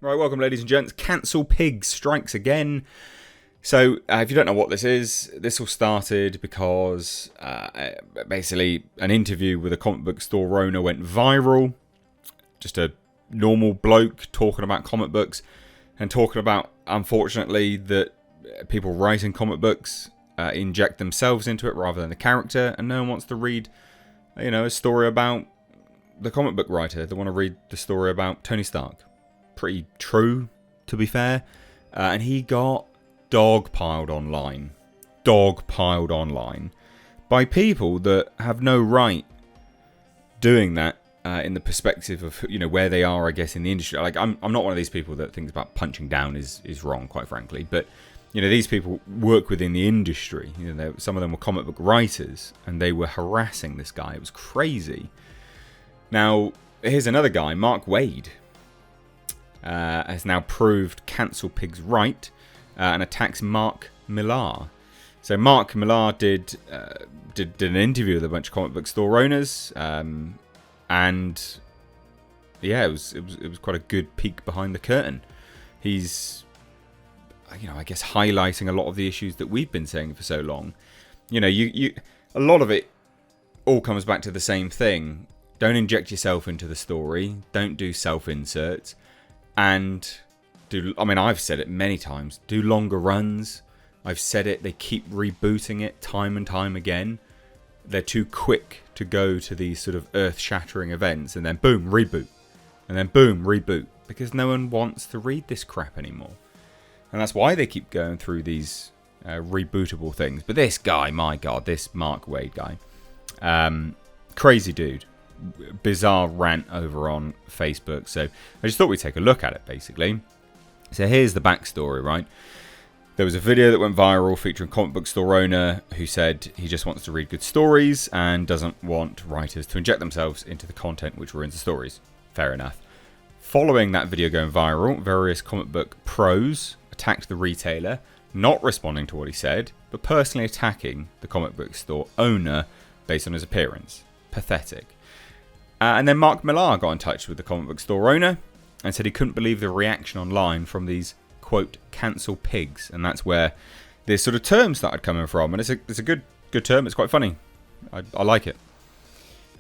Right, welcome, ladies and gents. Cancel Pigs strikes again. So, if you don't know what this all started because basically an interview with a comic book store owner went viral. Just a normal bloke talking about comic books and talking about, unfortunately, that people writing comic books inject themselves into it rather than the character, and no one wants to read, a story about the comic book writer. They want to read the story about Tony Stark. Pretty true, to be fair. And he got dogpiled online by people that have no right doing that in the perspective of where they are, I guess, in the industry. Like I'm not one of these people that thinks about punching down is wrong, quite frankly. But these people work within the industry. Some of them were comic book writers, and they were harassing this guy. It was crazy. Now here's another guy, Mark Waid. Has now proved Cancel Pigs right and attacks Mark Millar. So Mark Millar did an interview with a bunch of comic book store owners, and yeah, it was quite a good peek behind the curtain. He's I guess highlighting a lot of the issues that we've been saying for so long. A lot of it all comes back to the same thing. Don't inject yourself into the story. Don't do self-inserts. And I've said it many times, do longer runs. I've said it, they keep rebooting it time and time again. They're too quick to go to these sort of earth-shattering events and then boom, reboot. And then boom, reboot. Because no one wants to read this crap anymore. And that's why they keep going through these rebootable things. But this guy, my God, this Mark Waid guy, crazy dude. Bizarre rant over on Facebook. So I just thought we'd take a look at it, basically. So here's the backstory, right? There was a video that went viral featuring a comic book store owner who said he just wants to read good stories and doesn't want writers to inject themselves into the content which ruins the stories. Fair enough. Following that video going viral, various comic book pros attacked the retailer, not responding to what he said, but personally attacking the comic book store owner based on his appearance. Pathetic. And then Mark Millar got in touch with the comic book store owner and said he couldn't believe the reaction online from these, quote, cancel pigs. And that's where this sort of term started coming from. And it's a good term. It's quite funny. I like it.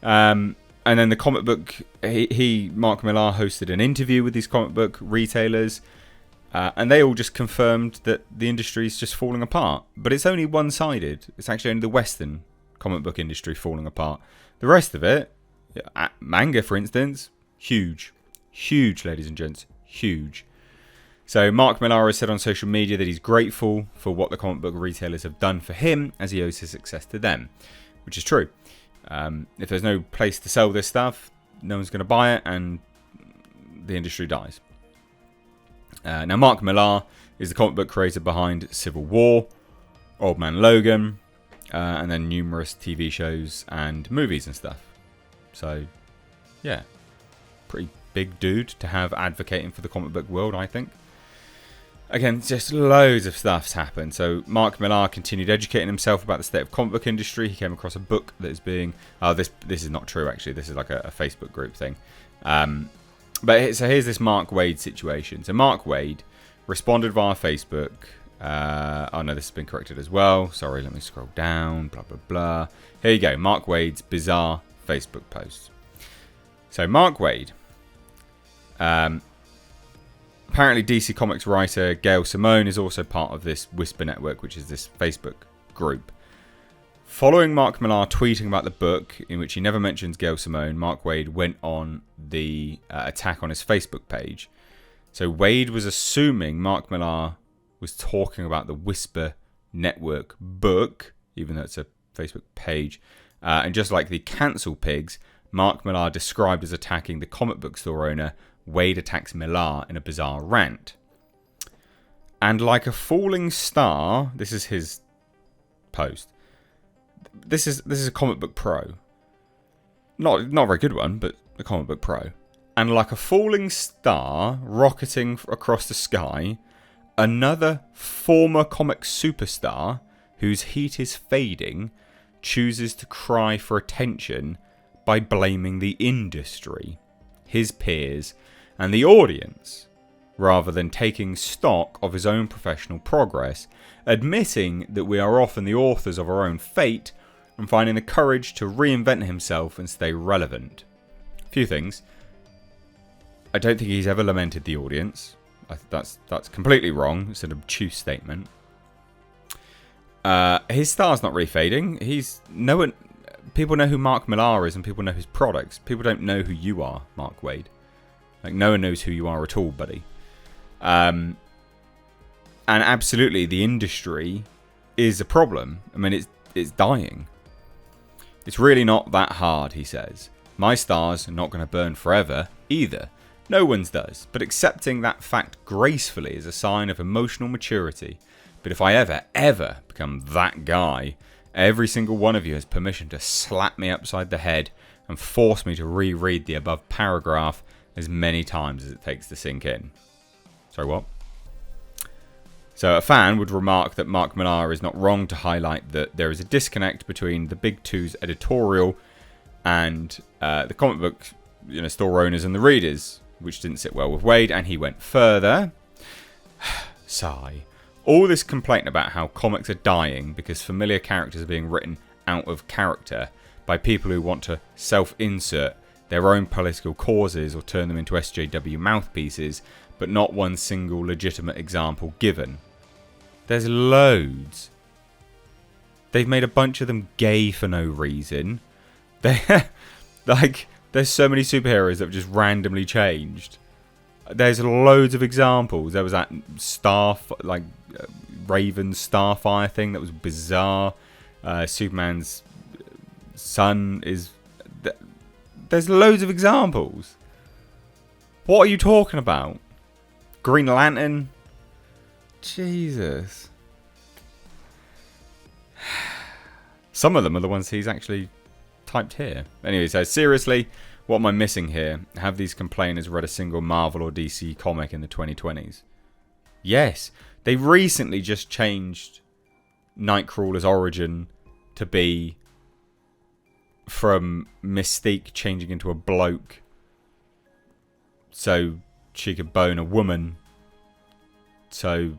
And then the comic book, Mark Millar, hosted an interview with these comic book retailers. And they all just confirmed that the industry is just falling apart. But it's only one-sided. It's actually only the Western comic book industry falling apart. The rest of it, manga, for instance, huge, ladies and gents, huge. So Mark Millar has said on social media that he's grateful for what the comic book retailers have done for him, as he owes his success to them, which is true. If there's no place to sell this stuff, no one's going to buy it, and the industry dies. Now, Mark Millar is the comic book creator behind Civil War, Old Man Logan, and then numerous TV shows and movies and stuff. So, yeah, pretty big dude to have advocating for the comic book world, I think. Again, just loads of stuff's happened. So Mark Millar continued educating himself about the state of comic book industry. He came across a book that is being... this is not true, actually. This is like a Facebook group thing. So here's this Mark Waid situation. So Mark Waid responded via Facebook. Oh, no, this has been corrected as well. Sorry, let me scroll down. Blah, blah, blah. Here you go. Mark Waid's bizarre Facebook post. So Mark Waid, apparently DC Comics writer Gail Simone is also part of this Whisper Network, which is this Facebook group. Following Mark Millar tweeting about the book, in which he never mentions Gail Simone, Mark Waid went on the attack on his Facebook page. So Waid was assuming Mark Millar was talking about the Whisper Network book, even though it's a Facebook page. And just like the Cancel Pigs, Mark Millar described as attacking the comic book store owner, Waid attacks Millar in a bizarre rant. And like a falling star, this is his post. This is a comic book pro. Not a very good one, but a comic book pro. And like a falling star rocketing across the sky, another former comic superstar whose heat is fading chooses to cry for attention by blaming the industry, his peers, and the audience rather than taking stock of his own professional progress, admitting that we are often the authors of our own fate, and finding the courage to reinvent himself and stay relevant. A few things. I don't think he's ever lamented the audience. That's completely wrong. It's an obtuse statement. His star's not really fading. People know who Mark Millar is and people know his products. People don't know who you are, Mark Waid. Like, no one knows who you are at all, buddy. And absolutely, the industry is a problem. I mean, it's dying. It's really not that hard, he says. My stars are not going to burn forever either. No one's does. But accepting that fact gracefully is a sign of emotional maturity. But if I ever become that guy, every single one of you has permission to slap me upside the head and force me to reread the above paragraph as many times as it takes to sink in. Sorry, what? So a fan would remark that Mark Millar is not wrong to highlight that there is a disconnect between the Big Two's editorial and the comic book store owners and the readers, which didn't sit well with Waid, and he went further. Sigh. All this complaint about how comics are dying because familiar characters are being written out of character by people who want to self-insert their own political causes or turn them into SJW mouthpieces, but not one single legitimate example given. There's loads. They've made a bunch of them gay for no reason. There's so many superheroes that have just randomly changed. There's loads of examples. There was that Raven Starfire thing that was bizarre. Superman's son is... There's loads of examples. What are you talking about? Green Lantern? Jesus. Some of them are the ones he's actually typed here. Anyway, so seriously, what am I missing here? Have these complainers read a single Marvel or DC comic in the 2020s? Yes. They recently just changed Nightcrawler's origin to be from Mystique changing into a bloke so she could bone a woman so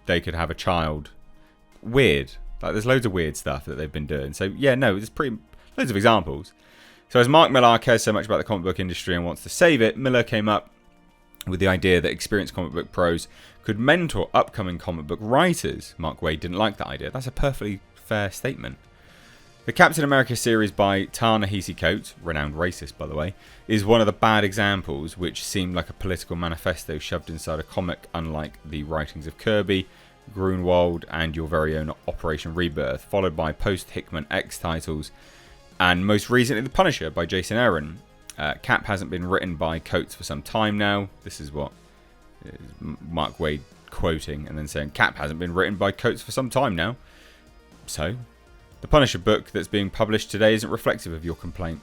they could have a child. Weird. Like, there's loads of weird stuff that they've been doing. So yeah, no, there's loads of examples. So as Mark Millar cares so much about the comic book industry and wants to save it, Miller came up with the idea that experienced comic book pros could mentor upcoming comic book writers. Mark Waid didn't like that idea. That's a perfectly fair statement. The Captain America series by Ta-Nehisi Coates, renowned racist by the way, is one of the bad examples which seemed like a political manifesto shoved inside a comic, unlike the writings of Kirby, Grunwald and your very own Operation Rebirth, followed by post-Hickman X titles, and most recently The Punisher by Jason Aaron. Cap hasn't been written by Coates for some time now. This is what Mark Waid quoting and then saying, Cap hasn't been written by Coates for some time now. So, the Punisher book that's being published today isn't reflective of your complaint.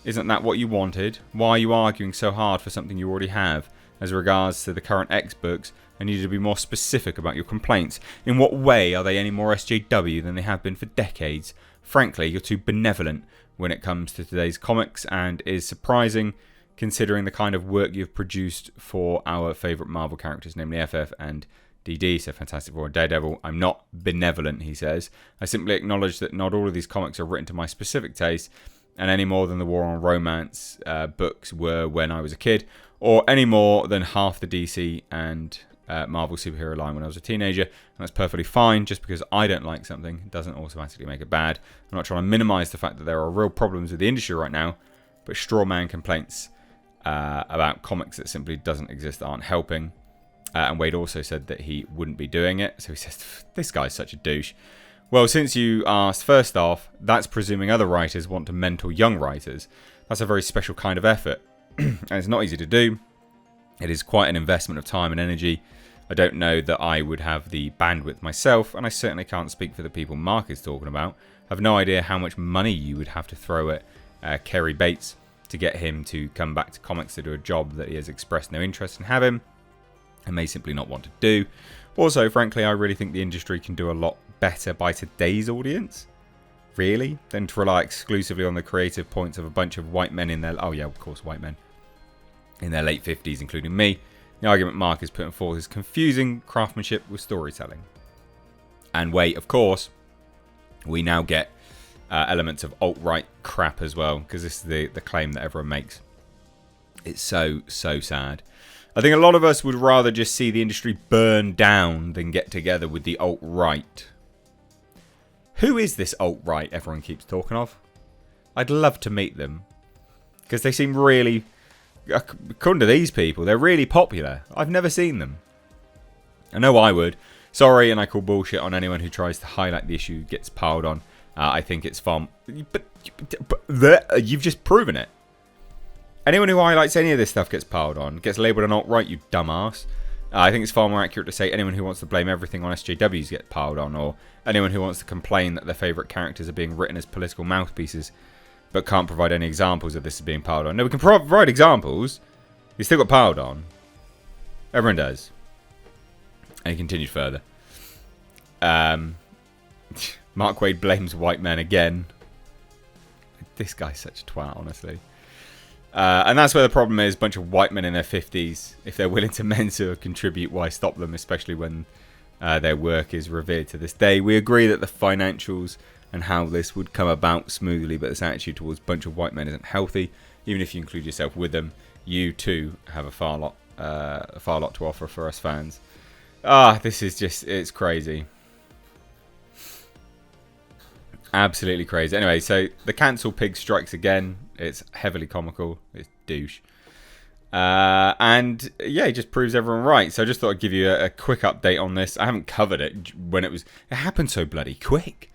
Isn't that what you wanted? Why are you arguing so hard for something you already have? As regards to the current X books, I need you to be more specific about your complaints. In what way are they any more SJW than they have been for decades? Frankly, you're too benevolent when it comes to today's comics, and is surprising considering the kind of work you've produced for our favourite Marvel characters, namely FF and DD, so Fantastic Four and Daredevil. I'm not benevolent, he says. I simply acknowledge that not all of these comics are written to my specific taste, and any more than the War on Romance books were when I was a kid, or any more than half the DC and Marvel superhero line when I was a teenager, and that's perfectly fine. Just because I don't like something doesn't automatically make it bad. I'm not trying to minimise the fact that there are real problems with the industry right now, but straw man complaints about comics that simply doesn't exist aren't helping. And Waid also said that he wouldn't be doing it, so he says, this guy's such a douche. Well, since you asked, first off, that's presuming other writers want to mentor young writers. That's a very special kind of effort, and it's not easy to do. It is quite an investment of time and energy. I don't know that I would have the bandwidth myself, and I certainly can't speak for the people Mark is talking about. I have no idea how much money you would have to throw at Kerry Bates to get him to come back to comics to do a job that he has expressed no interest in having and may simply not want to do. Also, frankly, I really think the industry can do a lot better by today's audience, really, than to rely exclusively on the creative points of a bunch of white men in their... Oh yeah, of course, white men. In their late 50s, including me. The argument Mark is putting forth is confusing craftsmanship with storytelling. And wait, of course, we now get elements of alt-right crap as well, because this is the claim that everyone makes. It's so sad. I think a lot of us would rather just see the industry burn down than get together with the alt-right. Who is this alt-right everyone keeps talking of? I'd love to meet them. Because they seem really... According to these people, they're really popular. I've never seen them. I know I would. Sorry, and I call bullshit on anyone who tries to highlight the issue gets piled on. I think it's fun. But you've just proven it. Anyone who highlights any of this stuff gets piled on, gets labelled an alt-right, you dumbass. I think it's far more accurate to say anyone who wants to blame everything on SJWs gets piled on, or anyone who wants to complain that their favourite characters are being written as political mouthpieces, but can't provide any examples of this as being piled on. No, we can provide examples. You still got piled on. Everyone does. And he continued further. Mark Waid blames white men again. This guy's such a twat, honestly. And that's where the problem is. Bunch of white men in their 50s. If they're willing to mentor or contribute, why stop them? Especially when their work is revered to this day. We agree that the financials and how this would come about smoothly, but this attitude towards a bunch of white men isn't healthy. Even if you include yourself with them, you too have a far lot to offer for us fans. This is just, it's crazy. Absolutely crazy. Anyway, so the cancel pig strikes again. It's heavily comical. It's douche. And yeah, it just proves everyone right. So I just thought I'd give you a quick update on this. I haven't covered it when it happened so bloody quick.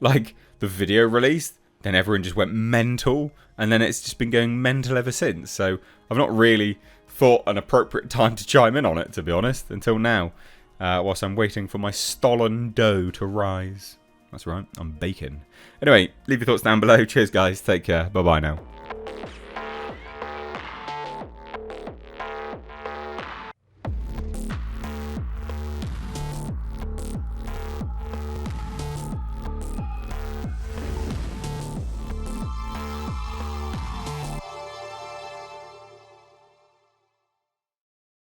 Like, the video released, then everyone just went mental, and then it's just been going mental ever since. So I've not really thought an appropriate time to chime in on it, to be honest, until now, whilst I'm waiting for my stolen dough to rise. That's right, I'm baking. Anyway, leave your thoughts down below. Cheers, guys. Take care. Bye-bye now.